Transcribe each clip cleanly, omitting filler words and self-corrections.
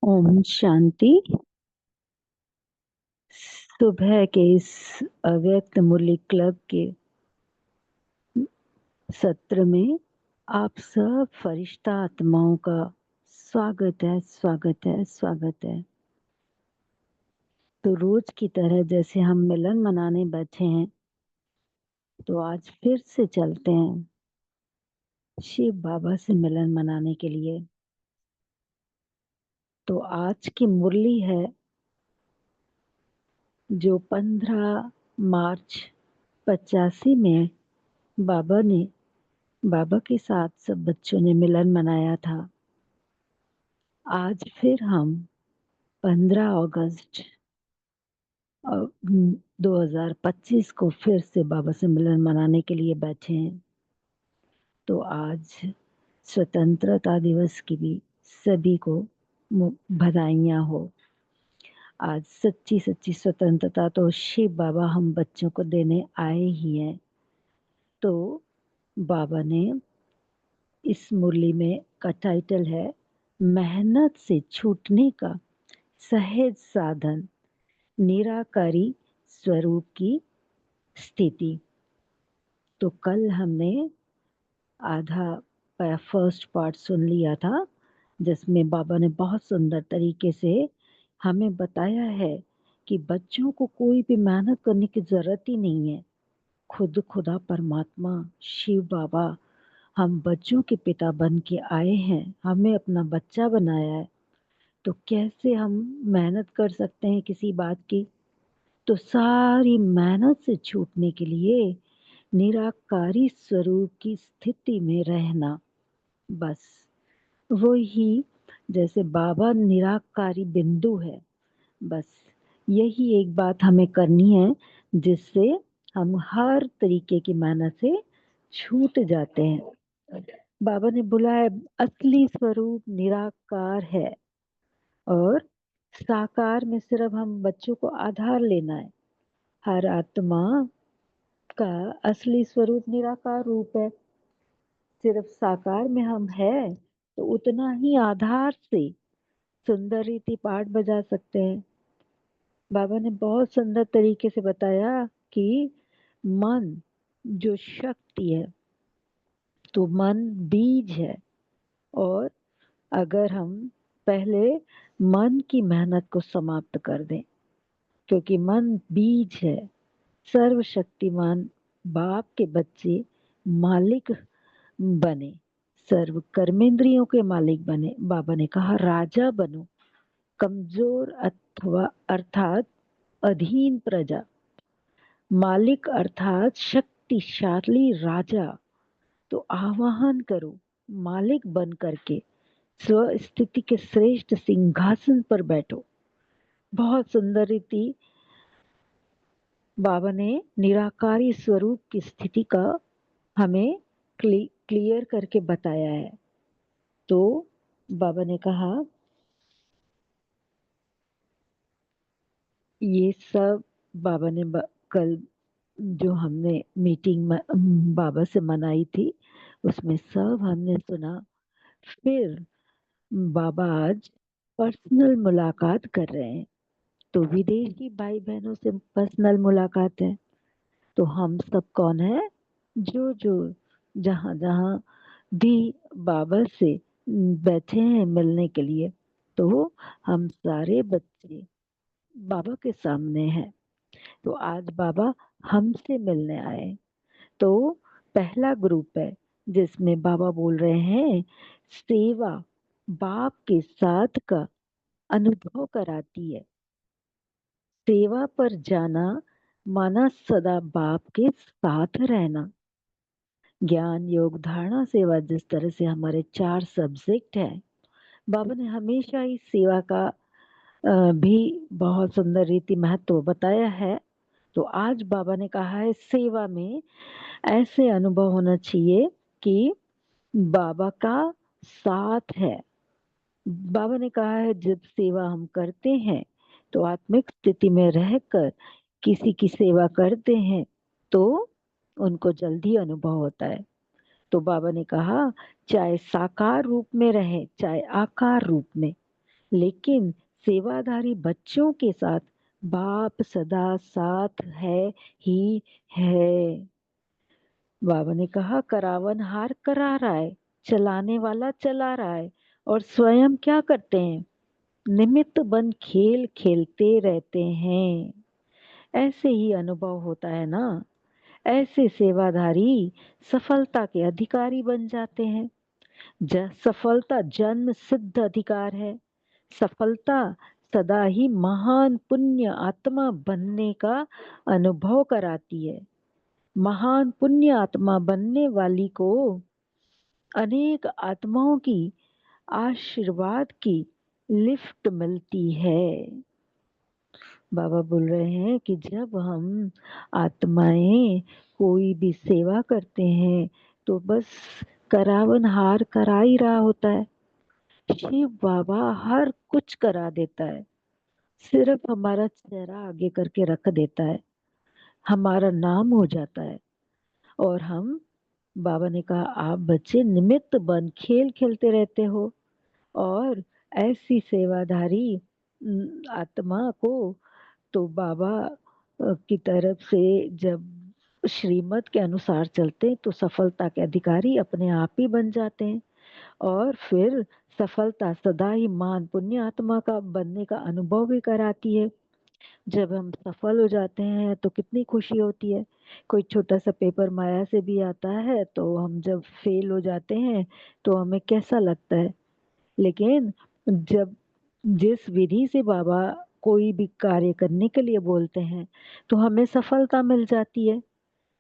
ओम शांति। सुबह के इस अव्यक्त मुरली क्लब के सत्र में आप सब फरिश्ता आत्माओं का स्वागत है, स्वागत है, स्वागत है। तो रोज की तरह जैसे हम मिलन मनाने बैठे हैं, तो आज फिर से चलते हैं शिव बाबा से मिलन मनाने के लिए। तो आज की मुरली है जो 15 मार्च 85 में बाबा के साथ सब बच्चों ने मिलन मनाया था। आज फिर हम 15 अगस्त 2025 को फिर से बाबा से मिलन मनाने के लिए बैठे हैं। तो आज स्वतंत्रता दिवस की भी सभी को बधाइयाँ हो। आज सच्ची सच्ची स्वतंत्रता तो शिव बाबा हम बच्चों को देने आए ही हैं। तो बाबा ने इस मुरली में का टाइटल है मेहनत से छूटने का सहज साधन, निराकारी स्वरूप की स्थिति। तो कल हमने आधा फर्स्ट पार्ट सुन लिया था, जिसमें बाबा ने बहुत सुंदर तरीके से हमें बताया है कि बच्चों को कोई भी मेहनत करने की जरूरत ही नहीं है। खुद खुदा परमात्मा शिव बाबा हम बच्चों के पिता बन के आए हैं, हमें अपना बच्चा बनाया है। तो कैसे हम मेहनत कर सकते हैं किसी बात की? तो सारी मेहनत से छूटने के लिए निराकारी स्वरूप की स्थिति में रहना, बस वो ही जैसे बाबा निराकारी बिंदु है। बस यही एक बात हमें करनी है, जिससे हम हर तरीके की मेहनत से छूट जाते हैं। बाबा ने बोला है असली स्वरूप निराकार है और साकार में सिर्फ हम बच्चों को आधार लेना है। हर आत्मा का असली स्वरूप निराकार रूप है। सिर्फ साकार में हम है तो उतना ही आधार से सुंदर रीति पाठ बजा सकते हैं। बाबा ने बहुत सुंदर तरीके से बताया कि मन जो शक्ति है, तो मन बीज है। और अगर हम पहले मन की मेहनत को समाप्त कर दें, क्योंकि मन बीज है, सर्वशक्तिमान बाप के बच्चे मालिक बने, सर्व कर्मेंद्रियों के मालिक बने। बाबा ने कहा राजा बनो, कमजोर अथवा अर्थात अधीन प्रजा, मालिक अर्थात शक्तिशाली राजा। तो आवाहन करो, मालिक बन करके स्व स्थिति के श्रेष्ठ सिंहासन पर बैठो। बहुत सुंदर रीति बाबा ने निराकारी स्वरूप की स्थिति का हमें क्लियर करके बताया है। तो बाबा ने कहा ये सब बाबा ने कल जो हमने मीटिंग बाबा से मनाई थी, उसमें सब हमने सुना। फिर बाबा आज पर्सनल मुलाकात कर रहे हैं, तो विदेशी भाई बहनों से पर्सनल मुलाकात है। तो हम सब कौन है, जो जो जहाँ जहाँ भी बाबा से बैठे हैं मिलने के लिए, तो हम सारे बच्चे बाबा के सामने हैं। तो आज बाबा हमसे मिलने आए। तो पहला ग्रुप है जिसमें बाबा बोल रहे हैं सेवा बाप के साथ का अनुभव कराती है। सेवा पर जाना माना सदा बाप के साथ रहना। ज्ञान योग धारणा सेवा, जिस तरह से हमारे 4 सब्जेक्ट हैं, बाबा ने हमेशा ही सेवा का भी बहुत सुंदर रीति महत्व बताया है। तो आज बाबा ने कहा है सेवा में ऐसे अनुभव होना चाहिए कि बाबा का साथ है। बाबा ने कहा है जब सेवा हम करते हैं तो आत्मिक स्थिति में रहकर किसी की सेवा करते हैं तो उनको जल्दी अनुभव होता है। तो बाबा ने कहा चाहे साकार रूप में रहे चाहे आकार रूप में, लेकिन सेवाधारी बच्चों के साथ बाप सदा साथ है ही है। बाबा ने कहा करावन हार करा रहा है, चलाने वाला चला रहा है, और स्वयं क्या करते हैं, निमित्त बन खेल खेलते रहते हैं। ऐसे ही अनुभव होता है ना। ऐसे सेवाधारी सफलता के अधिकारी बन जाते हैं। सफलता जन्म सिद्ध अधिकार है। सफलता सदा ही महान पुण्य आत्मा बनने का अनुभव कराती है। महान पुण्य आत्मा बनने वाली को अनेक आत्माओं की आशीर्वाद की लिफ्ट मिलती है। बाबा बोल रहे हैं कि जब हम आत्माएं कोई भी सेवा करते हैं तो बस करावन हार करा ही रहा होता है। शिव बाबा हर कुछ करा देता है, सिर्फ हमारा चेहरा आगे करके रख देता है, हमारा नाम हो जाता है। और हम, बाबा ने कहा आप बच्चे निमित्त बन खेल खेलते रहते हो। और ऐसी सेवाधारी आत्मा को तो बाबा की तरफ से जब श्रीमत के अनुसार चलते हैं तो सफलता के अधिकारी अपने आप ही बन जाते हैं। और फिर सफलता सदा ही मान पुण्य आत्मा का बनने का अनुभव भी कराती है। जब हम सफल हो जाते हैं तो कितनी खुशी होती है। कोई छोटा सा पेपर माया से भी आता है तो हम जब फेल हो जाते हैं तो हमें कैसा लगता है। लेकिन जब जिस विधि से बाबा कोई भी कार्य करने के लिए बोलते हैं तो हमें सफलता मिल जाती है।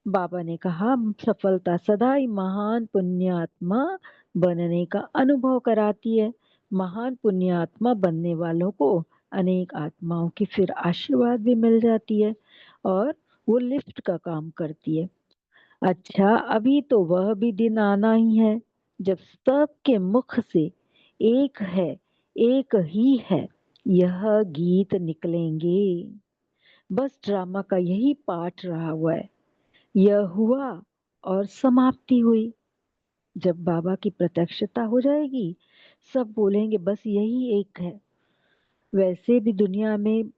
बाबा ने कहा सफलता सदा ही महान पुण्यात्मा बनने का अनुभव कराती है। महान पुण्यात्मा बनने वालों को अनेक आत्माओं की फिर आशीर्वाद भी मिल जाती है और वो लिफ्ट का काम करती है। अच्छा, अभी तो वह भी दिन आना ही है जब सबके मुख से एक है, एक ही है, यह गीत निकलेंगे। बस ड्रामा का यही पार्ट रहा हुआ है। यह हुआ और समाप्ति हुई। जब बाबा की प्रत्यक्षता हो जाएगी सब बोलेंगे बस यही एक है। वैसे भी दुनिया में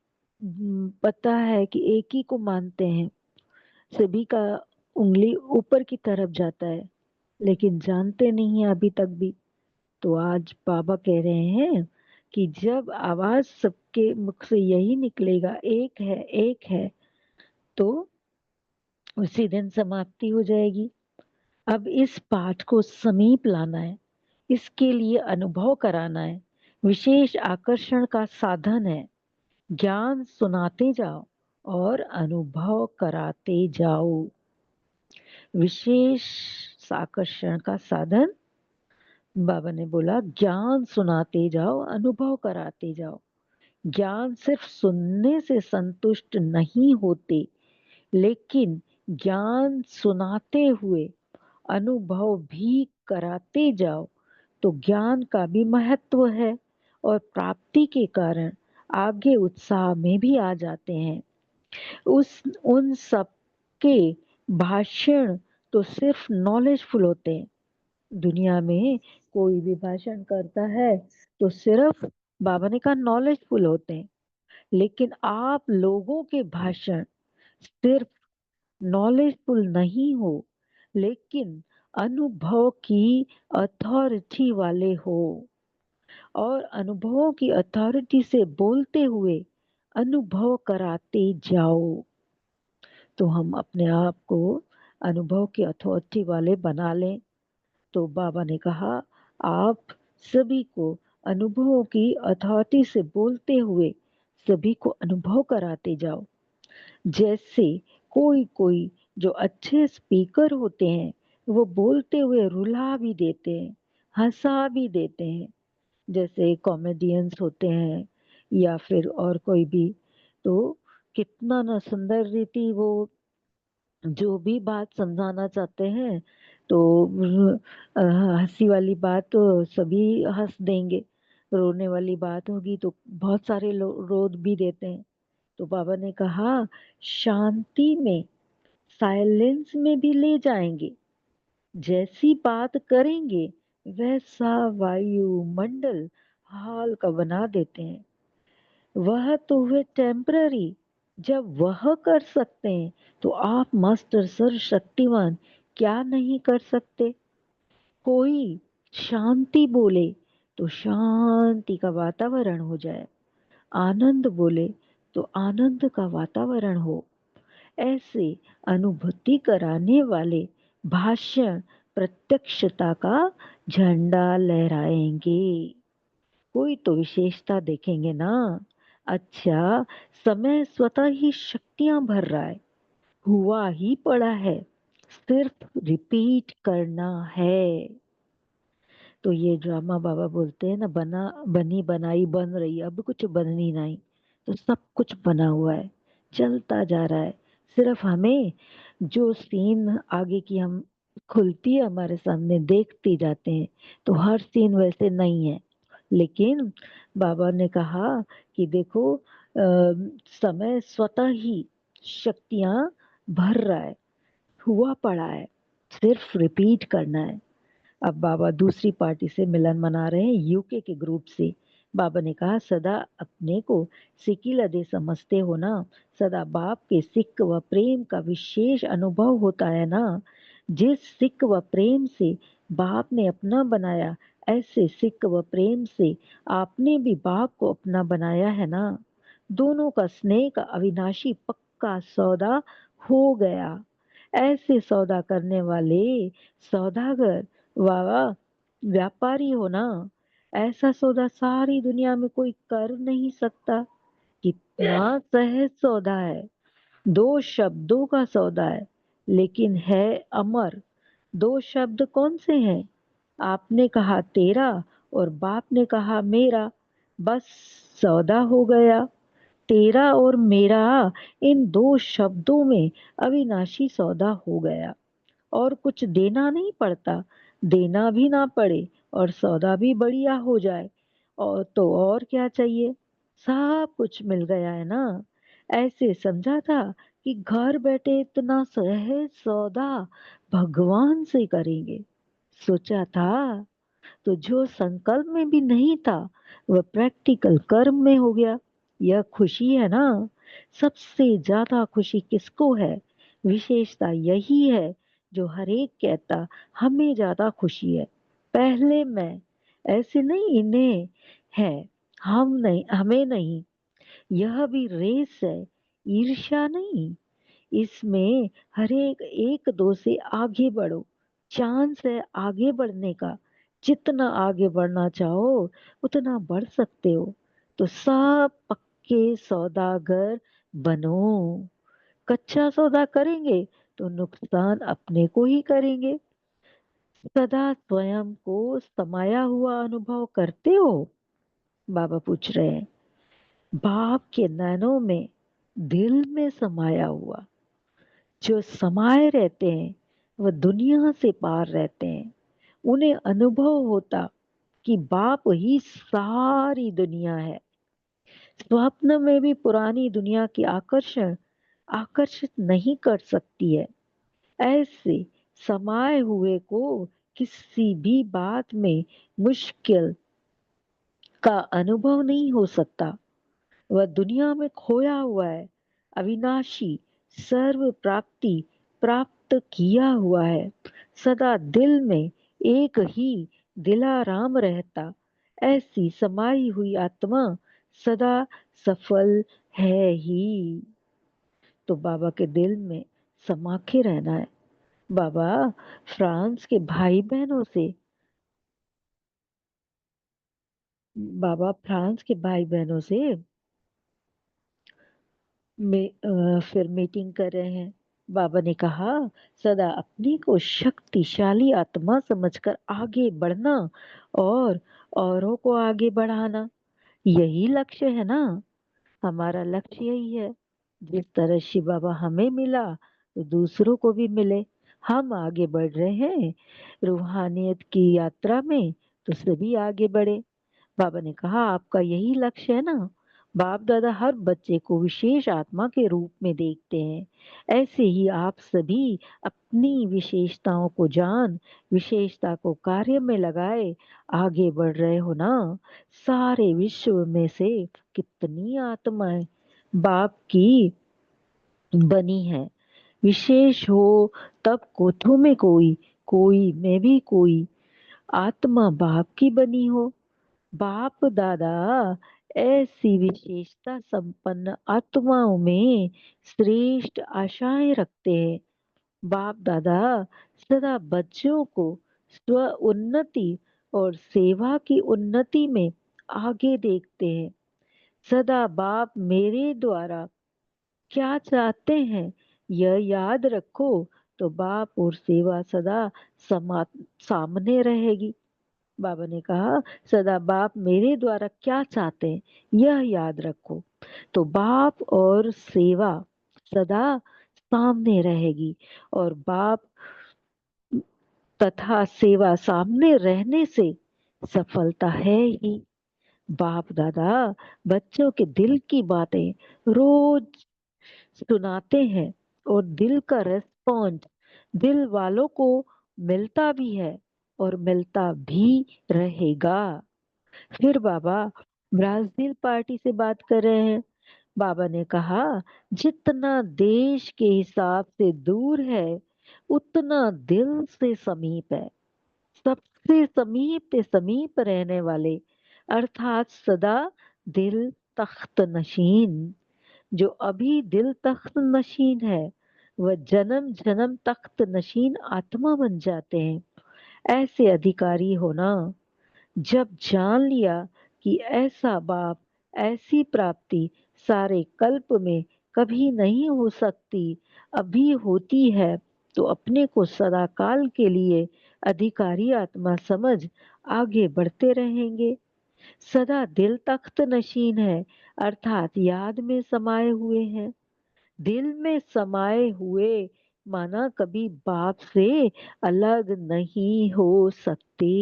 पता है कि एक ही को मानते हैं। सभी का उंगली ऊपर की तरफ जाता है, लेकिन जानते नहीं है अभी तक भी। तो आज बाबा कह रहे हैं कि जब आवाज सबके मुख से यही निकलेगा, एक है एक है, तो उसी दिन समाप्ति हो जाएगी। अब इस पाठ को समीप लाना है, इसके लिए अनुभव कराना है। विशेष आकर्षण का साधन है। ज्ञान सुनाते जाओ और अनुभव कराते जाओ। विशेष आकर्षण का साधन, बाबा ने बोला, ज्ञान सुनाते जाओ, अनुभव कराते जाओ। ज्ञान सिर्फ सुनने से संतुष्ट नहीं होते, लेकिन ज्ञान सुनाते हुए अनुभव भी कराते जाओ तो ज्ञान का भी महत्व है, और प्राप्ति के कारण आगे उत्साह में भी आ जाते हैं। उन सब के भाषण तो सिर्फ नॉलेजफुल होते हैं। दुनिया में कोई भी भाषण करता है तो सिर्फ, बाबा ने कहा, नॉलेजफुल होते हैं। लेकिन आप लोगों के भाषण सिर्फ नॉलेजफुल नहीं हो, लेकिन अनुभव की अथॉरिटी वाले हो, और अनुभवों की अथॉरिटी से बोलते हुए अनुभव कराते जाओ। तो हम अपने आप को अनुभव की अथॉरिटी वाले बना लें। तो बाबा ने कहा, आप सभी को अनुभवों की अथॉरिटी से बोलते हुए सभी को अनुभव कराते जाओ। जैसे कोई कोई जो अच्छे स्पीकर होते हैं, वो बोलते हुए रुला भी देते हैं, हंसा भी देते हैं, जैसे कॉमेडियंस होते हैं या फिर और कोई भी। तो कितना ना सुंदर रीति वो जो भी बात समझाना चाहते हैं, तो हंसी वाली बात तो सभी हंस देंगे, रोने वाली बात होगी तो बहुत सारे लोग रो भी देते हैं। तो बाबा ने कहा, शांति में, साइलेंस में भी ले जाएंगे। जैसी बात करेंगे वैसा वायुमंडल हाल का बना देते हैं। वह तो हुए टेम्पररी। जब वह कर सकते हैं तो आप मास्टर सर्वशक्तिमान क्या नहीं कर सकते। कोई शांति बोले तो शांति का वातावरण हो जाए, आनंद बोले तो आनंद का वातावरण हो। ऐसे अनुभूति कराने वाले भाषण प्रत्यक्षता का झंडा लहराएंगे। कोई तो विशेषता देखेंगे ना। अच्छा, समय स्वतः ही शक्तियां भर रहा है, हुआ ही पड़ा है, सिर्फ रिपीट करना है। तो ये ड्रामा बाबा बोलते हैं ना, बना बनी बनाई बन रही, अब कुछ बननी नहीं। तो सब कुछ बना हुआ है, चलता जा रहा है। सिर्फ हमें जो सीन आगे की हम खुलती है हमारे सामने, देखते जाते हैं। तो हर सीन वैसे नहीं है, लेकिन बाबा ने कहा कि देखो, समय स्वतः ही शक्तियां भर रहा है, हुआ पड़ा है, सिर्फ रिपीट करना है। अब बाबा दूसरी पार्टी से मिलन मना रहे हैं, यूके के ग्रुप से। बाबा ने कहा, सदा अपने को सिकिलदे समझते हो ना। सदा बाप के सिक व प्रेम का विशेष अनुभव होता है ना। जिस सिक व प्रेम से बाप ने अपना बनाया, ऐसे सिक व प्रेम से आपने भी बाप को अपना बनाया है ना। दोनों का स्नेह का अविनाशी पक्का सौदा हो गया। ऐसे सौदा करने वाले सौदागर, वाह वाह, व्यापारी हो ना। ऐसा सौदा सारी दुनिया में कोई कर नहीं सकता। कितना सहज सौदा है। दो शब्दों का सौदा है, लेकिन है अमर। दो शब्द कौन से हैं? आपने कहा तेरा और बाप ने कहा मेरा, बस सौदा हो गया। तेरा और मेरा, इन दो शब्दों में अविनाशी सौदा हो गया। और कुछ देना नहीं पड़ता, देना भी ना पड़े और सौदा भी बढ़िया हो जाए, और तो और क्या चाहिए। सब कुछ मिल गया है ना। ऐसे समझा था कि घर बैठे इतना सहज सौदा भगवान से करेंगे। सोचा था, तो जो संकल्प में भी नहीं था वह प्रैक्टिकल कर्म में हो गया। यह खुशी है ना। सबसे ज्यादा खुशी किसको है? विशेषता यही है जो हर एक कहता हमें ज्यादा खुशी है, पहले मैं, ऐसे नहीं इन्हें है, हम नहीं, हमें नहीं। यह भी रेस है, ईर्ष्या नहीं। इसमें हर एक एक दो से आगे बढ़ो, चांस है आगे बढ़ने का। जितना आगे बढ़ना चाहो उतना बढ़ सकते हो। तो सब पक्के सौदागर बनो। कच्चा सौदा करेंगे तो नुकसान अपने को ही करेंगे। सदा स्वयं को समाया हुआ अनुभव करते हो? बाबा पूछ रहे हैं। बाप के नैनों में, दिल में समाया हुआ। जो समाये रहते हैं वह दुनिया से पार रहते हैं। उन्हें अनुभव होता कि बाप ही सारी दुनिया है। स्वप्न में भी पुरानी दुनिया की आकर्षण आकर्षित नहीं कर सकती है। ऐसे समाये हुए को किसी भी बात में मुश्किल का अनुभव नहीं हो सकता। वह दुनिया में खोया हुआ है, अविनाशी, सर्व प्राप्ति प्राप्त किया हुआ है। सदा दिल में एक ही दिलाराम रहता। ऐसी समाई हुई आत्मा सदा सफल है ही। तो बाबा के दिल में समा के रहना है। बाबा फ्रांस के भाई बहनों से बाबा फ्रांस के भाई बहनों से फिर मीटिंग कर रहे हैं। बाबा ने कहा, सदा अपनी को शक्तिशाली आत्मा समझकर आगे बढ़ना और औरों को आगे बढ़ाना, यही लक्ष्य है ना। हमारा लक्ष्य यही है। जिस तरह शिव बाबा हमें मिला तो दूसरों को भी मिले। हम आगे बढ़ रहे हैं रूहानियत की यात्रा में, तो सभी आगे बढ़े। बाबा ने कहा, आपका यही लक्ष्य है ना। बाप दादा हर बच्चे को विशेष आत्मा के रूप में देखते हैं। ऐसे ही आप सभी अपनी विशेषताओं को जान, विशेषता को कार्य में लगाए आगे बढ़ रहे हो ना। सारे विश्व में से कितनी आत्माएं बाप की बनी है। विशेष हो तब कोठों में कोई, कोई में भी कोई आत्मा बाप की बनी हो। बाप दादा ऐसी विशेषता संपन्न आत्माओं में श्रेष्ठ आशाएं रखते हैं। बाप दादा सदा बच्चों को स्व उन्नति और सेवा की उन्नति में आगे देखते हैं। सदा बाप मेरे द्वारा क्या चाहते हैं यह याद रखो, तो बाप और सेवा सदा समा सामने रहेगी। बाबा ने कहा, सदा बाप मेरे द्वारा क्या चाहते हैं यह याद रखो, तो बाप और सेवा सदा सामने रहेगी। और बाप तथा सेवा सामने रहने से सफलता है ही। बाप दादा बच्चों के दिल की बातें रोज सुनाते हैं और दिल का रेस्पॉन्स दिल वालों को मिलता भी है और मिलता भी रहेगा। फिर बाबा ब्राजील पार्टी से बात कर रहे हैं। बाबा ने कहा, जितना देश के हिसाब से दूर है उतना दिल से समीप है। सबसे समीप से समीप रहने वाले अर्थात सदा दिल तख्त नशीन। जो अभी दिल तख्त नशीन है वह जन्म जन्म तख्त नशीन आत्मा बन जाते हैं। ऐसे अधिकारी होना। जब जान लिया कि ऐसा बाप, ऐसी प्राप्ति सारे कल्प में कभी नहीं हो सकती, अभी होती है, तो अपने को सदा काल के लिए अधिकारी आत्मा समझ आगे बढ़ते रहेंगे। सदा दिल तख्त नशीन है अर्थात याद में समाये हुए हैं। दिल में समाये हुए माना कभी बाप से अलग नहीं हो सकते।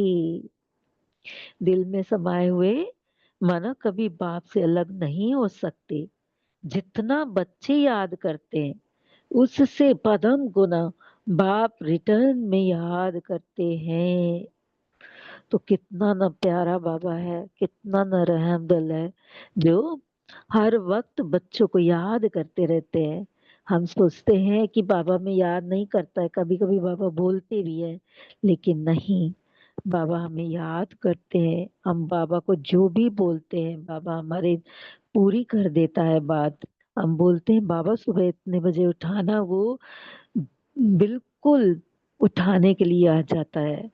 दिल में समाये हुए माना कभी बाप से अलग नहीं हो सकते। जितना बच्चे याद करते हैं उससे पदम गुना बाप रिटर्न में याद करते हैं। तो कितना न प्यारा बाबा है, कितना न रहम दिल है, जो हर वक्त बच्चों को याद करते रहते हैं। हम सोचते हैं कि बाबा हमें याद नहीं करता है, कभी कभी बाबा बोलते भी है, लेकिन नहीं, बाबा हमें याद करते हैं। हम बाबा को जो भी बोलते हैं बाबा हमारे पूरी कर देता है बात। हम बोलते हैं बाबा सुबह इतने बजे उठाना, वो बिल्कुल उठाने के लिए आ जाता है।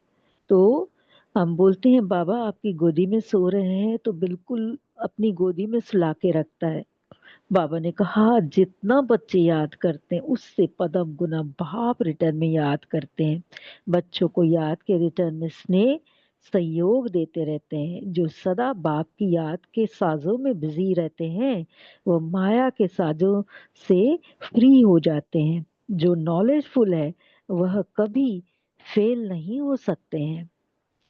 तो हम बोलते हैं बाबा आपकी गोदी में सो रहे हैं, तो बिल्कुल अपनी गोदी में सुला के रखता है। बाबा ने कहा जितना बच्चे याद करते हैं उससे पदम गुना बाप रिटर्न में याद करते हैं। बच्चों को याद के रिटर्न में स्नेह सहयोग देते रहते हैं। जो सदा बाप की याद के साजों में बिजी रहते हैं वो माया के साजों से फ्री हो जाते हैं। जो नॉलेजफुल है वह कभी फेल नहीं हो सकते हैं।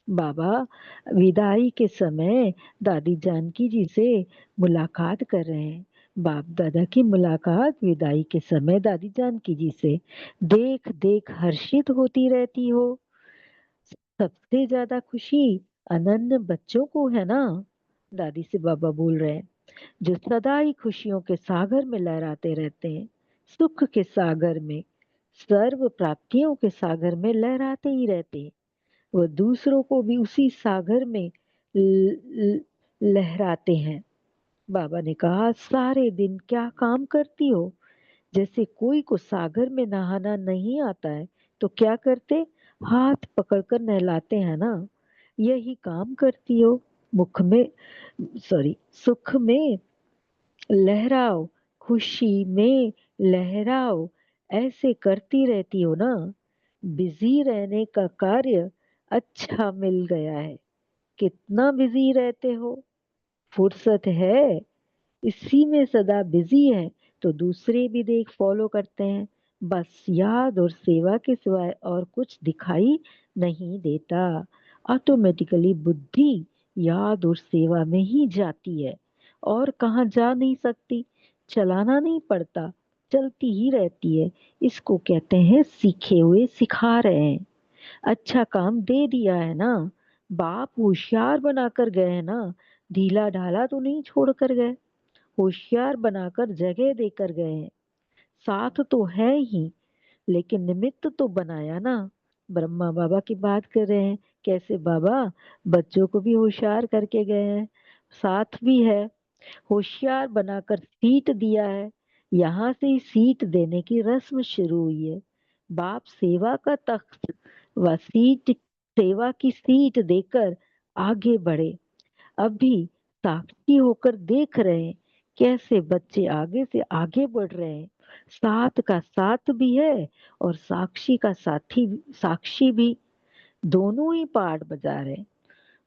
बाबा विदाई के समय दादी जानकी जी से मुलाकात कर रहे हैं। बाप दादा की मुलाकात विदाई के समय दादी जानकी जी से देख देख हर्षित होती रहती हो। सबसे ज्यादा खुशी अनन्य बच्चों को है ना, दादी से बाबा बोल रहे हैं, जो सदा ही खुशियों के सागर में लहराते रहते हैं। सुख के सागर में, सर्व प्राप्तियों के सागर में लहराते ही रहते हैं। वह दूसरों को भी उसी सागर में लहराते हैं। बाबा ने कहा सारे दिन क्या काम करती हो। जैसे कोई को सागर में नहाना नहीं आता है तो क्या करते, हाथ पकड़कर नहलाते हैं ना, यही काम करती हो। मुख में सॉरी सुख में लहराओ, खुशी में लहराओ, ऐसे करती रहती हो ना। बिजी रहने का कार्य अच्छा मिल गया है। कितना बिजी रहते हो, फुर्सत है, इसी में सदा बिजी है तो दूसरे भी देख फॉलो करते हैं। बस याद और सेवा के सिवाय और कुछ दिखाई नहीं देता। ऑटोमेटिकली बुद्धि याद और सेवा में ही जाती है और कहाँ जा नहीं सकती। चलाना नहीं पड़ता, चलती ही रहती है। इसको कहते हैं सीखे हुए सिखा रहे हैं। अच्छा काम दे दिया है ना, बाप होशियार बनाकर गए हैं ना, ढीला ढाला तो नहीं छोड़ कर गए, होशियार बनाकर जगह देकर गए हैं। साथ तो है ही लेकिन निमित्त तो बनाया ना। ब्रह्मा बाबा की बात कर रहे हैं, कैसे बाबा बच्चों को भी होशियार करके गए हैं, साथ भी है, होशियार बनाकर सीट दिया है। यहाँ से ही सीट देने की रस्म शुरू हुई है। बाप सेवा का तख्त व सीट, सेवा की सीट देकर आगे बढ़े। अभी साक्षी होकर देख रहे हैं कैसे बच्चे आगे से आगे बढ़ रहे हैं। साथ का साथ भी है और साक्षी का साथी, साक्षी भी, दोनों ही पार्ट बजा रहे हैं।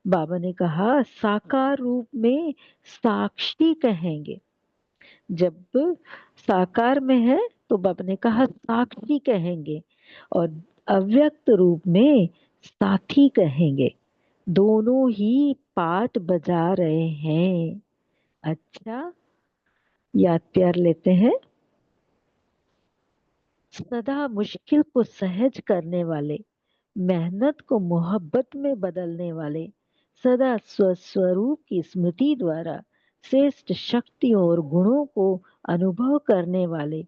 बाबा ने कहा साकार रूप में साक्षी कहेंगे, जब साकार में है तो बाबा ने कहा साक्षी कहेंगे, और अव्यक्त रूप में साथी कहेंगे। दोनों ही पार्ट बजा रहे हैं। अच्छा, याद प्यार लेते हैं। सदा मुश्किल को सहज करने वाले, मेहनत को मोहब्बत में बदलने वाले, सदा स्वस्वरूप की स्मृति द्वारा श्रेष्ठ शक्तियों और गुणों को अनुभव करने वाले,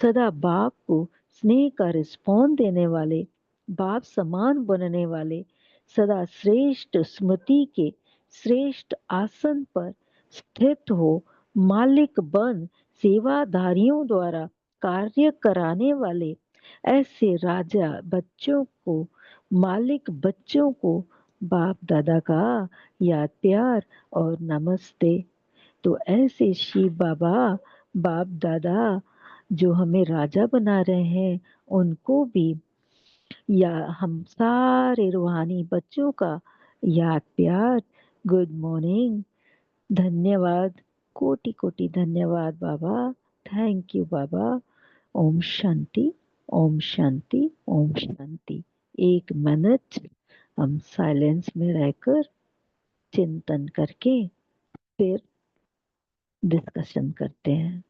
सदा बाप को स्नेह का रिस्पॉन्स देने वाले, बाप समान बनने वाले, सदा श्रेष्ठ स्मृति के श्रेष्ठ आसन पर स्थित हो, मालिक बन सेवाधारियों द्वारा कार्य कराने वाले, ऐसे राजा बच्चों को, मालिक बच्चों को बाप दादा का याद प्यार और नमस्ते। तो ऐसे शिव बाबा, बाप दादा जो हमें राजा बना रहे हैं उनको भी, या हम सारे रूहानी बच्चों का याद प्यार, गुड मॉर्निंग, धन्यवाद, कोटि कोटि धन्यवाद बाबा। Thank you Baba. ओम शांति, ओम शांति, ओम शांति। 1 मिनट हम साइलेंस में रहकर चिंतन करके फिर डिस्कशन करते हैं।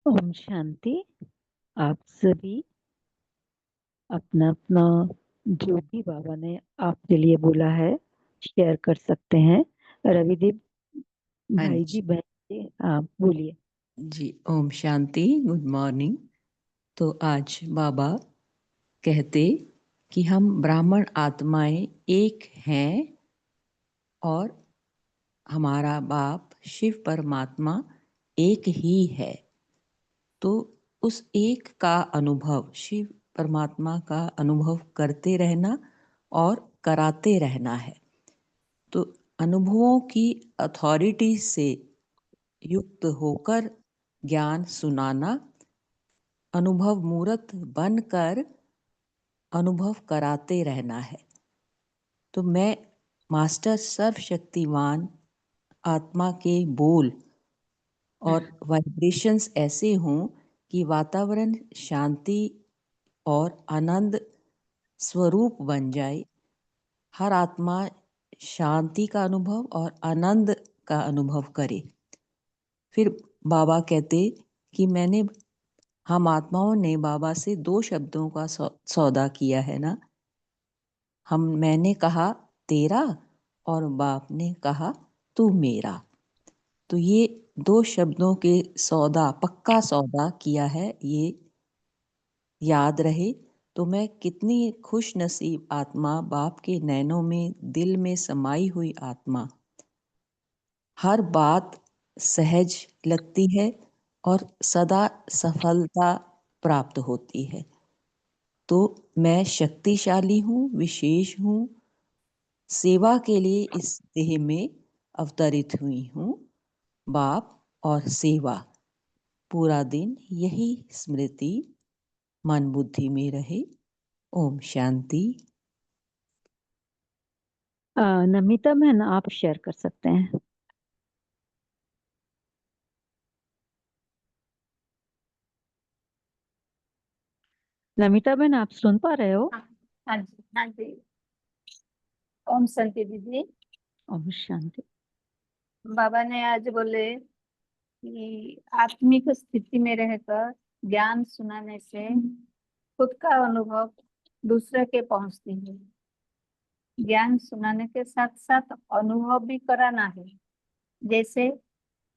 ओम शांति। आप सभी अपना अपना जो भी बाबा ने आपके लिए बोला है शेयर कर सकते हैं। रविदीप हाँ भाई जी। जी, बहन जी, आप बोलिए। जी, ओम शांति, गुड मॉर्निंग। तो आज बाबा कहते कि हम ब्राह्मण आत्माएं एक हैं और हमारा बाप शिव परमात्मा एक ही है। तो उस एक का अनुभव, शिव परमात्मा का अनुभव करते रहना और कराते रहना है। तो अनुभवों की अथॉरिटी से युक्त होकर ज्ञान सुनाना, अनुभव मूर्त बनकर अनुभव कराते रहना है। तो मैं मास्टर सर्वशक्तिमान आत्मा के बोल और वाइब्रेशंस ऐसे हों कि वातावरण शांति और आनंद स्वरूप बन जाए। हर आत्मा शांति का अनुभव और आनंद का अनुभव करे। फिर बाबा कहते कि हम आत्माओं ने बाबा से 2 शब्दों का सौदा किया है ना। मैंने कहा तेरा और बाप ने कहा तू मेरा। तो ये 2 शब्दों के सौदा, पक्का सौदा किया है, ये याद रहे। तो मैं कितनी खुश नसीब आत्मा, बाप के नैनों में, दिल में समाई हुई आत्मा। हर बात सहज लगती है और सदा सफलता प्राप्त होती है। तो मैं शक्तिशाली हूँ, विशेष हूँ, सेवा के लिए इस देह में अवतरित हुई हूँ। बाप और सेवा, पूरा दिन यही स्मृति मन बुद्धि में रहे। ओम शांति। नमिता बहन, आप शेयर कर सकते हैं। नमिता बहन, आप सुन पा रहे हो? हाँ हाँ जी, हाँ जी। ओम शांति दीदी। ओम शांति। बाबा ने आज बोले कि आत्मिक स्थिति में रहकर ज्ञान सुनाने से खुद का अनुभव दूसरे के पहुंचती है। ज्ञान सुनाने के साथ साथ अनुभव भी कराना है। जैसे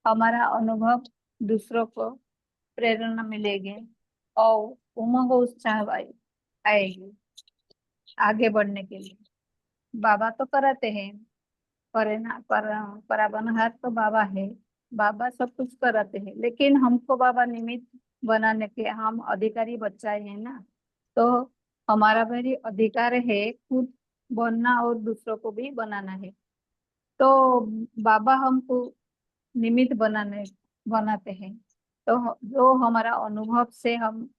हमारा अनुभव दूसरों को प्रेरणा मिलेगी और उमंग उत्साह आएगी आगे बढ़ने के लिए। बाबा तो कराते हैं, पराबनहार तो बाबा है। बाबा सब कुछ कराते हैं, लेकिन हमको बाबा निमित्त बनाने के, हम अधिकारी बच्चा है ना। तो हमारा भी अधिकार है खुद बनना और दूसरों को भी बनाना है। तो बाबा हमको निमित्त बनाते हैं। तो जो हमारा अनुभव से हम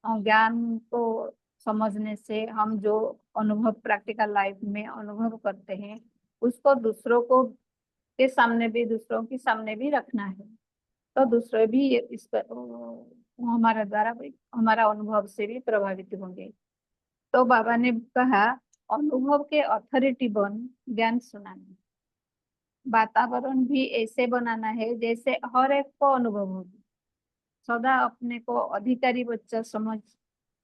ज्ञान को समझने से हम जो अनुभव प्रैक्टिकल लाइफ में अनुभव करते हैं, उसको दूसरों को के सामने भी, दूसरों के सामने भी रखना है। तो दूसरे भी इस पर हमारे द्वारा भी, हमारा अनुभव से भी प्रभावित होंगे। तो बाबा ने कहा अनुभव के अथॉरिटी बन ज्ञान सुनाना। वातावरण भी ऐसे बनाना है जैसे हर एक को अनुभव होगी। सदा अपने को अधिकारी बच्चा समझ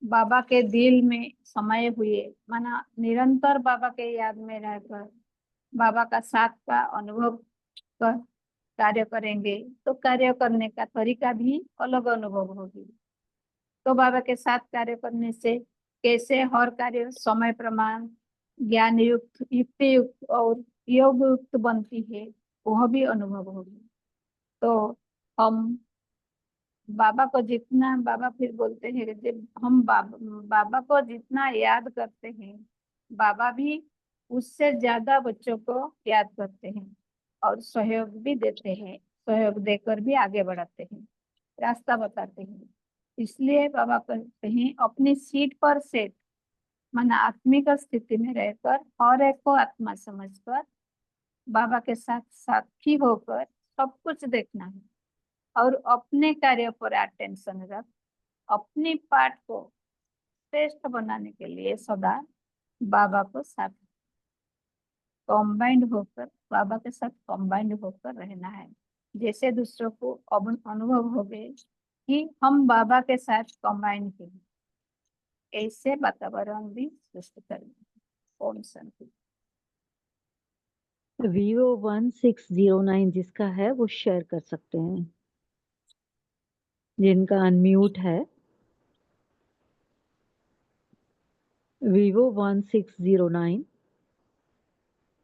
बाबा के दिल में समाये हुए, माना निरंतर बाबा के याद में रहकर बाबा का साथ का अनुभव कर कार्य करेंगे तो कार्य करने का तरीका भी अलग अनुभव होगी। तो बाबा के साथ कार्य करने से कैसे हर कार्य समय प्रमाण, ज्ञान युक्त, युक्ति युक्त और योग युक्त बनती है, वह भी अनुभव होगी। तो हम बाबा को जितना, बाबा फिर बोलते हैं जब हम बाबा को जितना याद करते हैं, बाबा भी उससे ज्यादा बच्चों को याद करते हैं और सहयोग भी देते हैं। सहयोग देकर भी आगे बढ़ाते हैं, रास्ता बताते हैं। इसलिए बाबा कहते हैं अपनी सीट पर सेट, माना आत्मिक स्थिति में रहकर हर एक को आत्मा समझकर बाबा के साथ साथी होकर सब कुछ देखना है और अपने कार्य पर अटेंशन रख अपनी पाठ को श्रेष्ठ बनाने के लिए सदा बाबा को साथ कंबाइंड होकर, बाबा के साथ कंबाइंड होकर रहना है। जैसे दूसरों को अनुभव हो गए कि हम बाबा के साथ कंबाइन करें, ऐसे वातावरण भी सृष्टि करें। ओम शांति। Vivo 1609 जिसका है वो शेयर कर सकते हैं, जिनका अनम्यूट है। Vivo 1609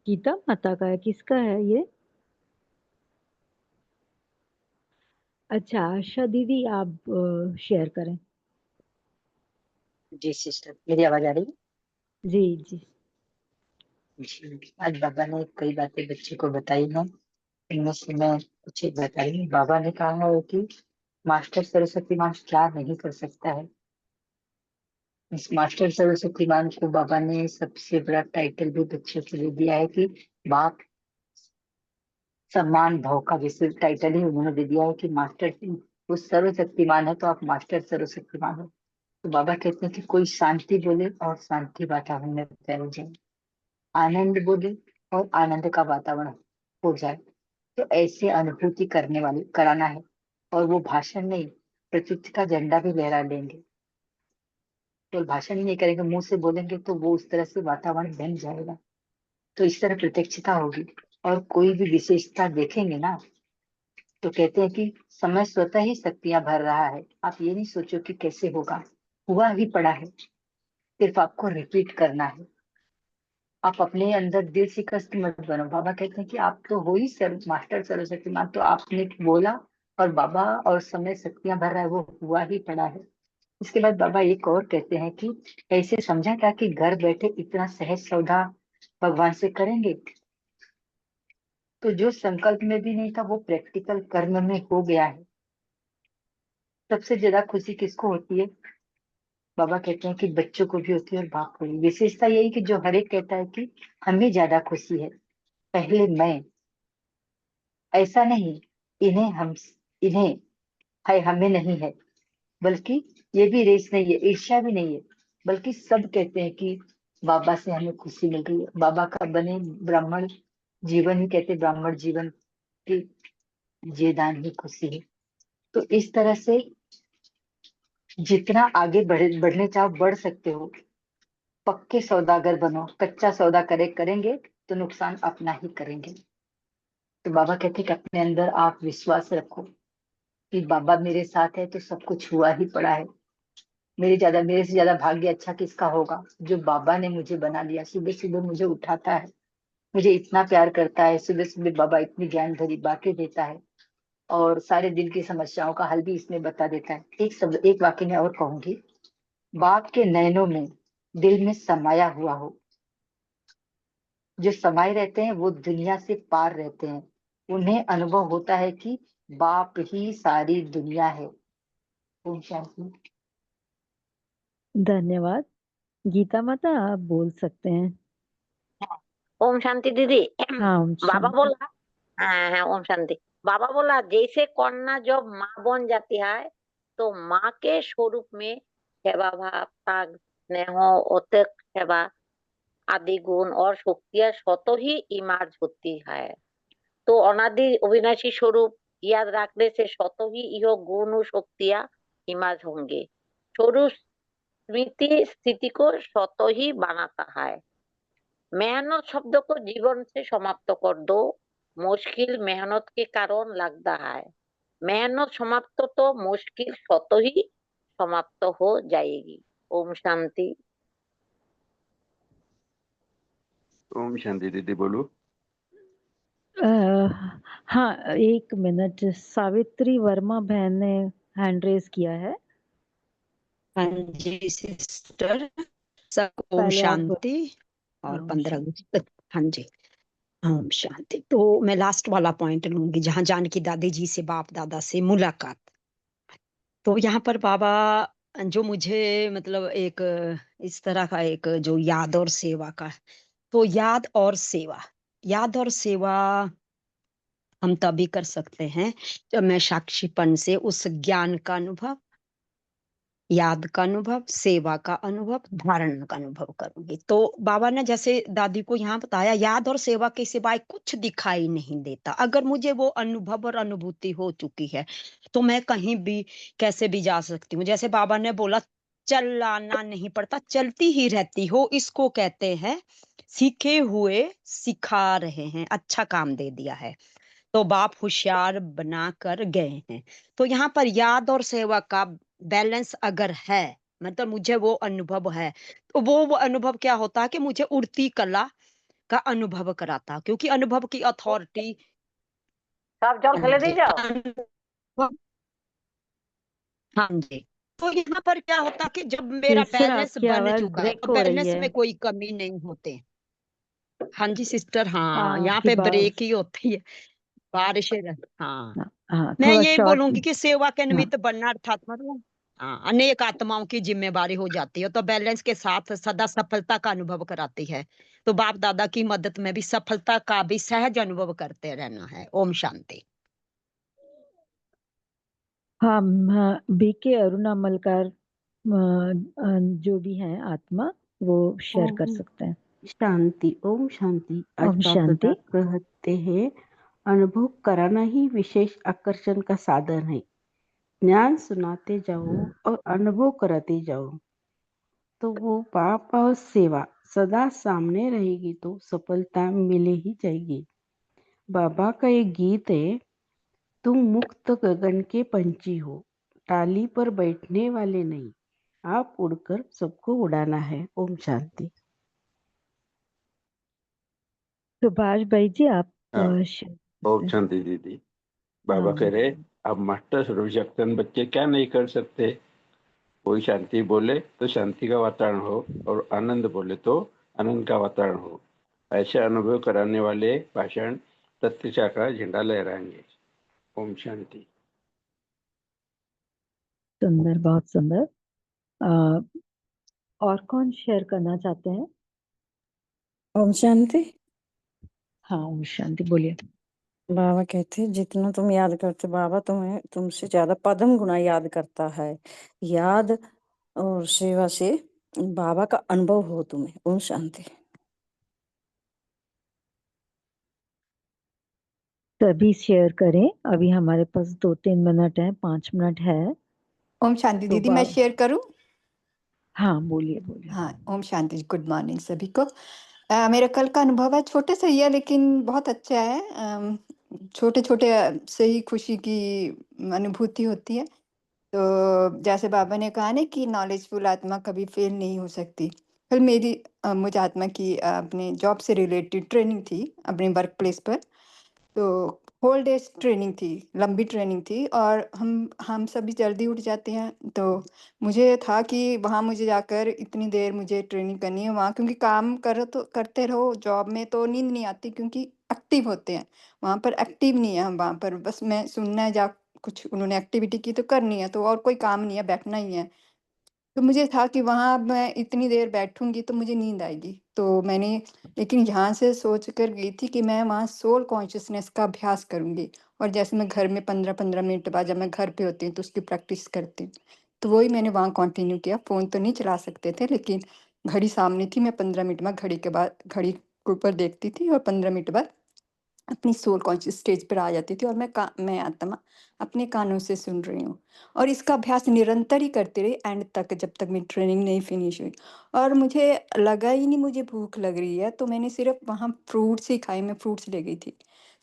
गीता माता का है, किसका है ये? अच्छा आशा दीदी आप शेयर करें। जी सिस्टर, मेरी आवाज आ रही है? जी जी। जी, आज बाबा ने कई बातें बच्चे को बताई हैं, इनमें से मैं कुछ एक बताई हूँ। बाबा ने कहा है कि मास्टर सर्वशक्तिमान क्या नहीं कर सकता है। इस मास्टर सर्वशक्तिमान को बाबा ने सबसे बड़ा टाइटल भी बच्चों के लिए दिया है कि बाप सम्मान भाव का जैसे टाइटल ही उन्होंने दे दिया है कि मास्टर वो सर्वशक्तिमान है तो आप मास्टर सर्वशक्तिमान हो। तो बाबा कहते हैं कि कोई शांति बोले और शांति वातावरण में फैल जाए, आनंद बोले और आनंद का वातावरण हो जाए। तो ऐसे अनुभूति करने वाले कराना है, और वो भाषण नहीं, प्रकृति का झंडा भी लहरा लेंगे। तो भाषण ही नहीं करेंगे, मुंह से बोलेंगे तो वो उस तरह से वातावरण बन जाएगा। तो इस तरह प्रत्यक्षता होगी। और कोई भी विशेषता देखेंगे ना तो कहते हैं कि समय स्वतः ही शक्तियां भर रहा है। आप ये नहीं सोचो कि कैसे होगा, हुआ ही पड़ा है, सिर्फ आपको रिपीट करना है। आप अपने अंदर दिल शिकस्त मत बनो। बाबा कहते हैं कि आप तो हो ही मास्टर सर्वशक्तिमान, तो आपने बोला और बाबा और समय शक्तियां भर रहा है, वो हुआ ही पड़ा है। इसके बाद बाबा एक और कहते हैं कि ऐसे समझा था कि घर बैठे इतना सहज सौदा भगवान से करेंगे, तो जो संकल्प में भी नहीं था वो प्रैक्टिकल कर्म में हो गया है। सबसे ज्यादा खुशी किसको होती है? बाबा कहते हैं कि बच्चों को भी होती है और बाप को भी। विशेषता यही कि जो हर एक कहता है कि हमें ज्यादा खुशी है, पहले मैं, ऐसा नहीं इन्हें हम, इन्हें है हमें नहीं है, बल्कि ये भी रेस नहीं है, ईर्ष्या भी नहीं है, बल्कि सब कहते हैं कि बाबा से हमें खुशी मिल रही है। बाबा का बने ब्राह्मण जीवन ही कहते, ब्राह्मण जीवन की ये दान ही खुशी है। तो इस तरह से जितना आगे बढ़ने चाहो बढ़ सकते हो। पक्के सौदागर बनो, कच्चा सौदा करेंगे तो नुकसान अपना ही करेंगे। तो बाबा कहते हैं कि अपने अंदर आप विश्वास रखो कि बाबा मेरे साथ है तो सब कुछ हुआ ही पड़ा है। मेरे से ज्यादा भाग्य अच्छा किसका होगा जो बाबा ने मुझे बना लिया, सुबह सुबह मुझे उठाता है, मुझे इतना प्यार करता है, सुबह सुबह बाबा इतनी ज्ञान भरी बातें देता है और सारे दिन की समस्याओं का हल भी इसमें बता देता है। एक शब्द एक वाक्य में और कहूंगी, बाप के नयनों में दिल में समाया हुआ हो। जो समाये रहते हैं वो दुनिया से पार रहते हैं, उन्हें अनुभव होता है कि बाप ही सारी दुनिया है। ओम शांति। धन्यवाद। गीता माता आप बोल सकते हैं। ओम शांति दीदी। हाँ ओम बाबा शांति। बोला, हाँ ओम शांति। बाबा बोला जैसे कन्या जब माँ बन जाती है तो माँ के स्वरूप में सेवा भाव, त्याग, स्नेह, औतक सेवा आदि गुण और शक्तियां स्वतः ही इमर्ज होती है। तो अनादि अविनाशी स्वरूप याद रखने से स्वतः ही यह गुण और शक्तियां इमर्ज होंगे। स्वरूप स्मृति स्थिति को स्वतः ही बनाता है। मेहनत शब्द को जीवन से समाप्त कर दो, मुश्किल मेहनत के कारण लगता है। मेहनत समाप्त तो मुश्किल स्वतः ही समाप्त हो जाएगी। ओम शांति। ओम शांति दीदी बोलो। हाँ एक मिनट, सावित्री वर्मा बहन ने हैंड रेज किया है। हाँ जी सिस्टर, सब ओम पहले आप शांति। और ओम 15 शांति। अगस्त तक, हाँ जी ओम शांति। तो मैं लास्ट वाला पॉइंट लूंगी जहाँ जानकी दादी जी से बाप दादा से मुलाकात। तो यहाँ पर बाबा जो मुझे मतलब एक इस तरह का एक जो याद और सेवा का, तो याद और सेवा हम तभी कर सकते हैं जब मैं साक्षीपन से उस ज्ञान का अनुभव याद का अनुभव, सेवा का अनुभव, धारण का अनुभव करूंगी। तो बाबा ने जैसे दादी को यहाँ बताया, याद और सेवा के सिवाय कुछ दिखाई नहीं देता। अगर मुझे वो अनुभव और अनुभूति हो चुकी है तो मैं कहीं भी कैसे भी जा सकती हूँ। जैसे बाबा ने बोला, चलाना नहीं पड़ता, चलती ही रहती हो, इसको कहते हैं सीखे हुए सिखा रहे हैं, अच्छा काम दे दिया है। तो बाप होशियार बना कर गए हैं। तो यहाँ पर याद और सेवा का बैलेंस अगर है, मतलब मुझे वो अनुभव है, तो वो अनुभव क्या होता है कि मुझे उड़ती कला का अनुभव कराता, क्योंकि अनुभव की अथॉरिटी। সব জল हाँ ফেলে দিয়ে जी, যাও। अनुभव। हाँ जी। तो यहाँ पर क्या होता कि जब मेरा सिस्टर बैलेंस आपकी बन आवाज चुका है ब्रेक तो हो रही बैलेंस है। में कोई कमी नहीं होती। हाँ जी सिस्टर, हाँ यहाँ आपकी पे बात। ब्रेक ही होती है, बारिशें हाँ। हाँ हाँ, मैं थोड़ा ये शॉर्ट। बोलूंगी कि सेवा के हाँ, निमित्त बनना अर्थात मतलब हाँ, अनेक आत्माओं की जिम्मेवारी हो जाती है, तो बैलेंस के साथ सदा सफलता का अनुभव कराती है। तो बाप दादा की मदद में भी सफलता का भी सहज अनुभव करते रहना है। ओम शांति। हाँ, बीके अरुणा मलकार जो भी हैं आत्मा, वो शेयर कर ओम सकते हैं। शांति। ओम शांति। आज ओम बाप दादा शांति। कहते हैं, अनुभव कराना ही विशेष आकर्षण का साधन है। ज्ञान सुनाते जाओ और अनुभव कराते जाओ, तो वो पाप और सेवा सदा सामने रहेगी, तो सफलता मिले ही जाएगी। बाबा का एक गीत है, तुम मुक्त गगन के पंछी हो, टाली पर बैठने वाले नहीं, आप उड़कर सबको उड़ाना है। ओम शांति। सुभाष भाई जी, आप हाँ, शेयर ओम करते हैं। शांति दीदी। बाबा कह हाँ, रहे, अब मास्टर सर्वशक्तिमान बच्चे क्या नहीं कर सकते। कोई शांति बोले तो शांति का वातावरण हो, और आनंद बोले तो आनंद का वातावरण हो। ऐसे अनुभव कराने वाले भाषण प्रत्यक्षा का झंडा लहराएंगे। ओम शांति। सुंदर, बहुत सुंदर। अ, और कौन शेयर करना चाहते हैं? ओम शांति। हाँ, ओम शांति, बोलिए। बाबा कहते जितना तुम याद करते बाबा तुम्हें तुमसे ज्यादा पदम गुना याद करता है। याद और सेवा से बाबा का अनुभव हो तुम्हें। ओम शांति। सभी शेयर करें, अभी हमारे पास 2-3 मिनट है, 5 मिनट है। ओम शांति तो दीदी, मैं शेयर करूं? हाँ, बोलिए बोलिए। हाँ, ओम शांति। गुड मॉर्निंग सभी को। मेरा कल का अनुभव है, छोटे से ही है लेकिन बहुत अच्छा है। छोटे छोटे से ही खुशी की अनुभूति होती है। तो जैसे बाबा ने कहा ना कि नॉलेजफुल आत्मा कभी फेल नहीं हो सकती। फिर मेरी मुझे आत्मा की अपने जॉब से रिलेटेड ट्रेनिंग थी अपने वर्क प्लेस पर। तो होल डे ट्रेनिंग थी, लंबी ट्रेनिंग थी और हम सभी जल्दी उठ जाते हैं। तो मुझे था कि वहाँ मुझे जाकर इतनी देर मुझे ट्रेनिंग करनी है वहाँ, क्योंकि काम करो तो करते रहो, जॉब में तो नींद नहीं आती क्योंकि एक्टिव होते हैं। वहाँ पर एक्टिव नहीं है हम, वहाँ पर बस मैं सुनना है, जा कुछ उन्होंने एक्टिविटी की तो करनी है, तो और कोई काम नहीं है, बैठना ही है। तो मुझे था कि वहाँ अब मैं इतनी देर बैठूँगी तो मुझे नींद आएगी। तो मैंने लेकिन यहाँ से सोच कर गई थी कि मैं वहाँ सोल कॉन्शसनेस का अभ्यास करूँगी। और जैसे मैं घर में 15-15 मिनट बाद जब मैं घर पे होती हूँ तो उसकी प्रैक्टिस करती हूँ। तो वही मैंने वहाँ कंटिन्यू किया। फ़ोन तो नहीं चला सकते थे लेकिन घड़ी सामने थी, मैं 15 मिनट में घड़ी के बाद घड़ी के ऊपर देखती थी और 15 मिनट बाद अपनी सोल कॉन्शियस स्टेज पर आ जाती थी और मैं आत्मा अपने कानों से सुन रही हूँ। और इसका अभ्यास निरंतर ही करती रही एंड तक, जब तक मेरी ट्रेनिंग नहीं फिनिश हुई। और मुझे लगा ही नहीं मुझे भूख लग रही है, तो मैंने सिर्फ वहाँ फ्रूट्स ही खाए, मैं फ्रूट्स ले गई थी।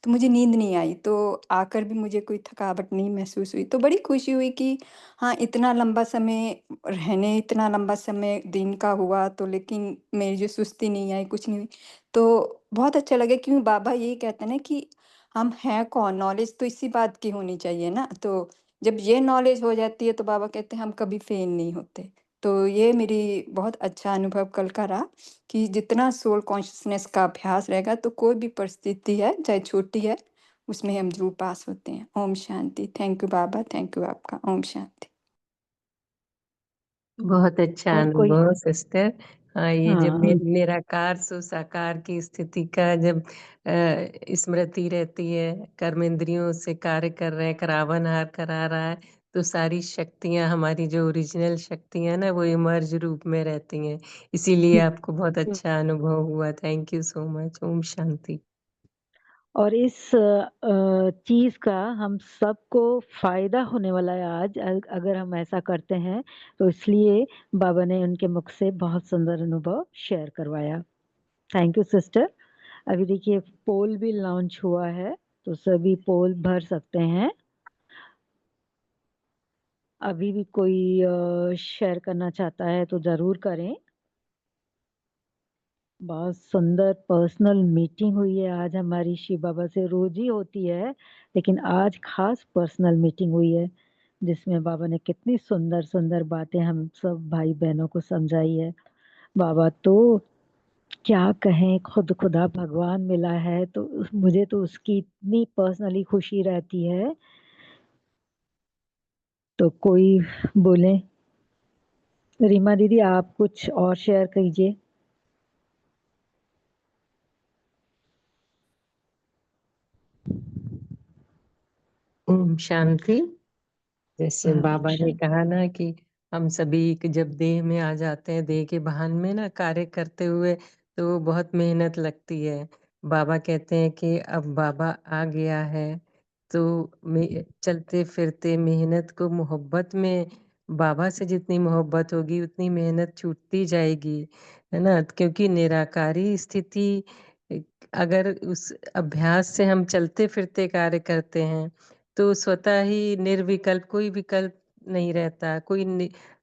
तो मुझे नींद नहीं आई, तो आकर भी मुझे कोई थकावट नहीं महसूस हुई। तो बड़ी खुशी हुई कि हाँ, इतना लंबा समय रहने, इतना लंबा समय दिन का हुआ तो लेकिन मेरी जो सुस्ती नहीं आई, कुछ नहीं हुई। तो बहुत अच्छा लगा, क्योंकि बाबा यही कहते हैं ना कि हम हैं कौन, नॉलेज तो इसी बात की होनी चाहिए ना। तो जब ये नॉलेज हो जाती है तो बाबा कहते हैं हम कभी फेल नहीं होते। तो ये मेरी बहुत अच्छा अनुभव कल का रहा कि जितना सोल कॉन्शसनेस का अभ्यास रहेगा तो कोई भी परिस्थिति है चाहे छोटी है, उसमें हम जरूर पास होते हैं। ओम शांति। Thank you Baba, thank you आपका। ओम शांति। बहुत अच्छा और कोई? अनुभव सिस्टर। हाँ, ये जब हाँ, निराकार से साकार की स्थिति का जब स्मृति रहती है, कर्मेंद्रियों से कार्य कर रहे हैं, करावन हार करा रहा है, तो सारी शक्तियां, हमारी जो ओरिजिनल शक्तियां ना, वो इमर्ज रूप में रहती हैं। इसीलिए आपको बहुत अच्छा अनुभव हुआ। Thank you so much. ओम शांति। और इस चीज का हम सबको फायदा होने वाला है आज, अगर हम ऐसा करते हैं तो। इसलिए बाबा ने उनके मुख से बहुत सुंदर अनुभव शेयर करवाया। Thank you sister. अभी देखिए पोल भी लॉन्च हुआ है, तो सभी पोल भर सकते हैं। अभी भी कोई शेयर करना चाहता है तो जरूर करें। बहुत सुंदर पर्सनल मीटिंग हुई है आज हमारी शिव बाबा से। रोज ही होती है, लेकिन आज खास पर्सनल मीटिंग हुई है, जिसमें बाबा ने कितनी सुंदर सुंदर बातें हम सब भाई बहनों को समझाई है। बाबा तो क्या कहें, खुद खुदा भगवान मिला है, तो मुझे तो उसकी इतनी पर्सनली खुशी रहती है। तो कोई बोले? रीमा दीदी आप कुछ और शेयर कीजिए। ओम शांति। जैसे बाबा ने शांति। कहा ना कि हम सभी जब देह में आ जाते हैं, देह के वाहन में ना कार्य करते हुए, तो बहुत मेहनत लगती है। बाबा कहते हैं कि अब बाबा आ गया है, तो चलते फिरते मेहनत को मोहब्बत में, बाबा से जितनी मोहब्बत होगी उतनी मेहनत छूटती जाएगी, है ना। क्योंकि निराकारी स्थिति, अगर उस अभ्यास से हम चलते फिरते कार्य करते हैं, तो स्वतः ही निर्विकल्प, कोई विकल्प नहीं रहता,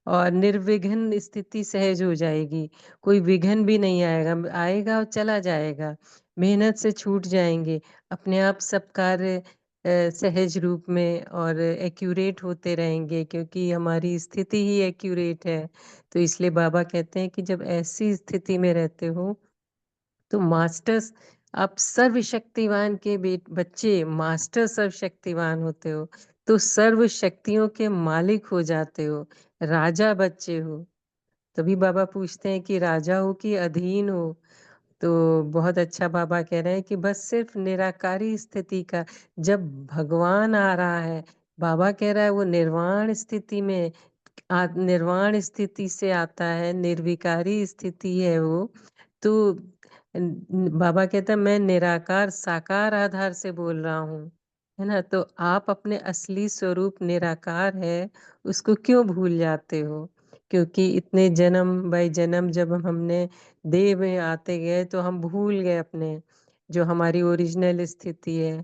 और निर्विघ्न स्थिति सहज हो जाएगी। कोई विघ्न भी नहीं आएगा, आएगा और चला जाएगा। मेहनत से छूट जाएंगे, अपने आप सब कार्य सहज रूप में और एक्यूरेट होते रहेंगे, क्योंकि हमारी स्थिति ही एक्यूरेट है। तो इसलिए बाबा कहते हैं कि जब ऐसी स्थिति में रहते हो, तो मास्टर्स, आप सर्वशक्तिवान के बच्चे मास्टर सर्वशक्तिवान होते हो, तो सर्व शक्तियों के मालिक हो जाते हो, राजा बच्चे हो। तभी बाबा पूछते हैं कि राजा हो कि अधीन हो। तो बहुत अच्छा बाबा कह रहे हैं कि बस सिर्फ निराकारी स्थिति का, जब भगवान आ रहा है, बाबा कह रहा है वो निर्वाण स्थिति में, निर्वाण स्थिति से आता है, निर्विकारी स्थिति है वो। तो बाबा कहता है मैं निराकार साकार आधार से बोल रहा हूँ, है ना। तो आप अपने असली स्वरूप निराकार है, उसको क्यों भूल जाते हो? क्योंकि इतने जन्म बाई जन्म जब हमने देह में आते गए, तो हम भूल गए अपने जो हमारी ओरिजिनल स्थिति है।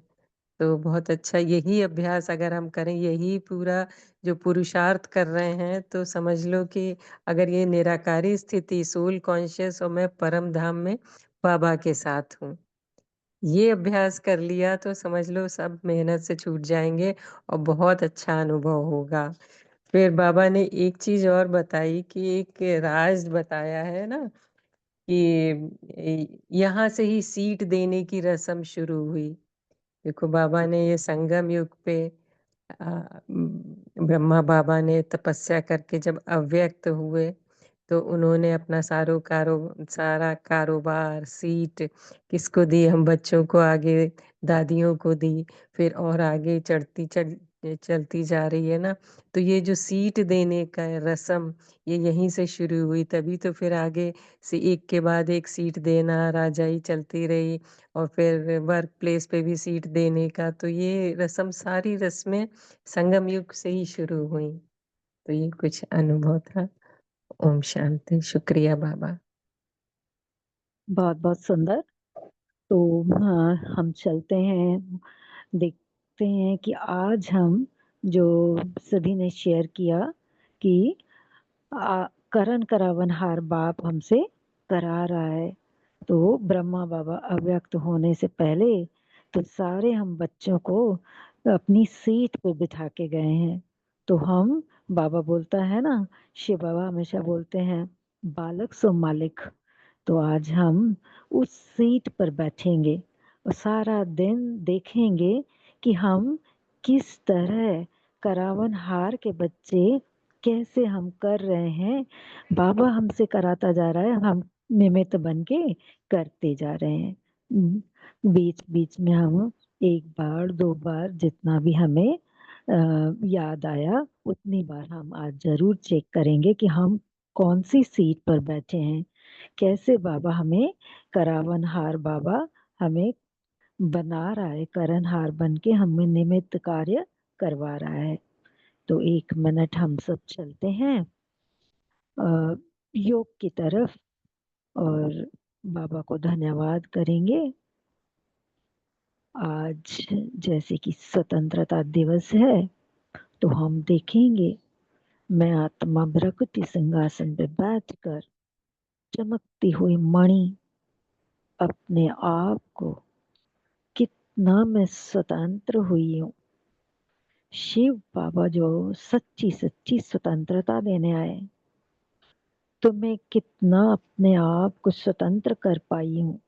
तो बहुत अच्छा, यही अभ्यास अगर हम करें, यही पूरा जो पुरुषार्थ कर रहे हैं, तो समझ लो कि अगर ये निराकारी स्थिति, सोल कॉन्शियस, और मैं परम धाम में बाबा के साथ हूँ, ये अभ्यास कर लिया, तो समझ लो सब मेहनत से छूट जाएंगे और बहुत अच्छा अनुभव होगा। फिर बाबा ने एक चीज और बताई कि एक राज बताया है ना, कि यहाँ से ही सीट देने की रस्म शुरू हुई। देखो बाबा ने ये संगम युग पे, ब्रह्मा बाबा ने तपस्या करके जब अव्यक्त हुए, तो उन्होंने अपना सारा कारोबार, सीट किसको दी? हम बच्चों को, आगे दादियों को दी, फिर और आगे चलती जा रही है ना। तो ये जो सीट देने का रस्म, ये यहीं से शुरू हुई। तभी तो फिर आगे से एक के बाद एक सीट देना, राजाई चलती रही, और फिर वर्क प्लेस पे भी सीट देने का। तो ये रस्म, सारी रस्में संगम युग से ही शुरू हुई। तो ये कुछ अनुभव था। ओम शांति। शुक्रिया बाबा। बहुत बहुत सुंदर। तो हाँ, हम चलते हैं, देखते हैं कि आज हम जो सभी ने शेयर किया कि करण करावनहार बाप हमसे करा रहा है। तो ब्रह्मा बाबा अव्यक्त होने से पहले तो सारे हम बच्चों को अपनी सीट पे बिठा के गए हैं। तो हम, बाबा बोलता है ना, शिव बाबा हमेशा बोलते हैं बालक सो मालिक। तो आज हम उस सीट पर बैठेंगे और सारा दिन देखेंगे कि हम किस तरह करावन हार के बच्चे कैसे हम कर रहे हैं। बाबा हमसे कराता जा रहा है, हम निमित्त बन के करते जा रहे हैं। बीच बीच में हम एक बार दो बार जितना भी हमें याद आया उतनी बार हम आज जरूर चेक करेंगे कि हम कौन सी सीट पर बैठे हैं, कैसे बाबा हमें करावनहार बाबा हमें बना रहा है, करनहार बन के हमें निमित्त कार्य करवा रहा है। तो 1 मिनट हम सब चलते हैं योग की तरफ और बाबा को धन्यवाद करेंगे। आज जैसे कि स्वतंत्रता दिवस है तो हम देखेंगे मैं आत्मा प्रकृति सिंहासन पे बैठकर चमकती हुई मणि अपने आप को कितना मैं स्वतंत्र हुई हूँ। शिव बाबा जो सच्ची सच्ची स्वतंत्रता देने आए तो मैं कितना अपने आप को स्वतंत्र कर पाई हूँ।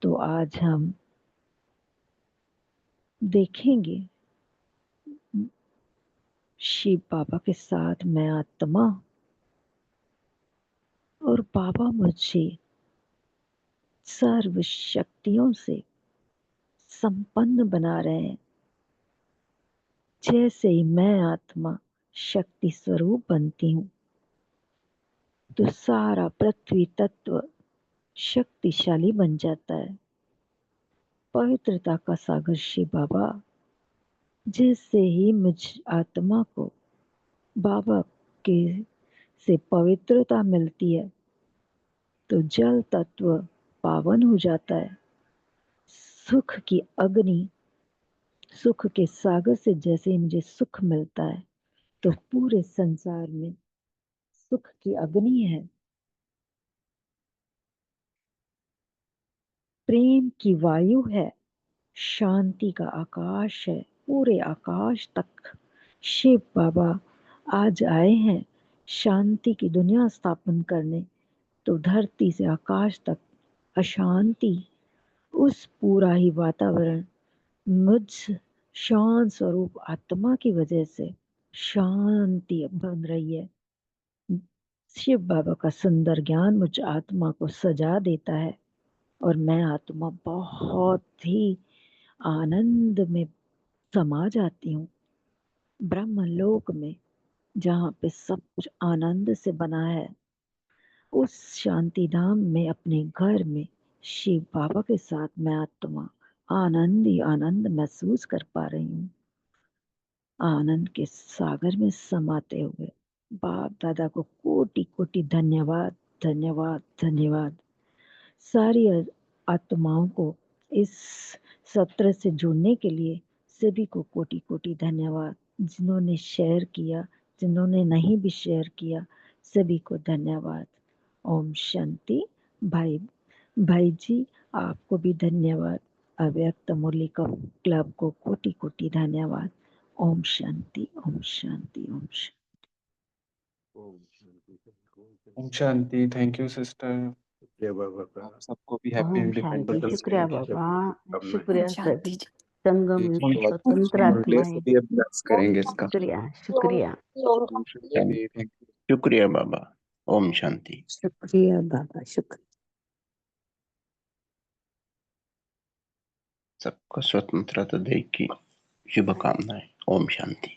तो आज हम देखेंगे शिव बाबा के साथ मैं आत्मा और बाबा मुझे सर्व शक्तियों से संपन्न बना रहे हैं। जैसे ही मैं आत्मा शक्ति स्वरूप बनती हूँ तो सारा पृथ्वी तत्व शक्तिशाली बन जाता है। पवित्रता का सागर शिव बाबा जैसे ही मुझ आत्मा को बाबा के से पवित्रता मिलती है तो जल तत्व पावन हो जाता है। सुख की अग्नि, सुख के सागर से जैसे ही मुझे सुख मिलता है तो पूरे संसार में सुख की अग्नि है। प्रेम की वायु है, शांति का आकाश है। पूरे आकाश तक शिव बाबा आज आए हैं शांति की दुनिया स्थापन करने। तो धरती से आकाश तक अशांति, उस पूरा ही वातावरण मुझ शांत स्वरूप आत्मा की वजह से शांति बन रही है। शिव बाबा का सुंदर ज्ञान मुझ आत्मा को सजा देता है और मैं आत्मा बहुत ही आनंद में समा जाती हूँ। ब्रह्मलोक में जहाँ पे सब कुछ आनंद से बना है, उस शांति धाम में अपने घर में शिव बाबा के साथ मैं आत्मा आनंद ही आनंद महसूस कर पा रही हूँ। आनंद के सागर में समाते हुए बाप दादा को कोटि कोटि धन्यवाद धन्यवाद धन्यवाद। सारी आत्माओं को इस सत्र से जुड़ने के लिए सभी को कोटि कोटि धन्यवाद। जिन्होंने शेयर किया, जिन्होंने नहीं भी शेयर किया, सभी को धन्यवाद। ओम शांति। भाई जी आपको भी धन्यवाद। अव्यक्त मुरली क्लब को कोटि कोटि धन्यवाद। ओम शांति ओम शांति ओम शांति। ओम शांति। Thank you sister. जय बाबा का आप सबको भी हैप्पी ओम शांति। इंडिपेंडेंस शुक्रिया डे। बाबा, ओम शुक्रिया शांति सभी जी। संगम में स्वतंत्र मंडले आत्माएं। से भी अभ्यास करेंगे इसका। शुक्रिया शुक्रिया ओम शांति। Thank you. शुक्रिया बाबा। ओम शांति। शुक्रिया बाबा, शुक्रिया। सबको स्वतंत्रता डे की शुभकामनाएं। ओम शांति।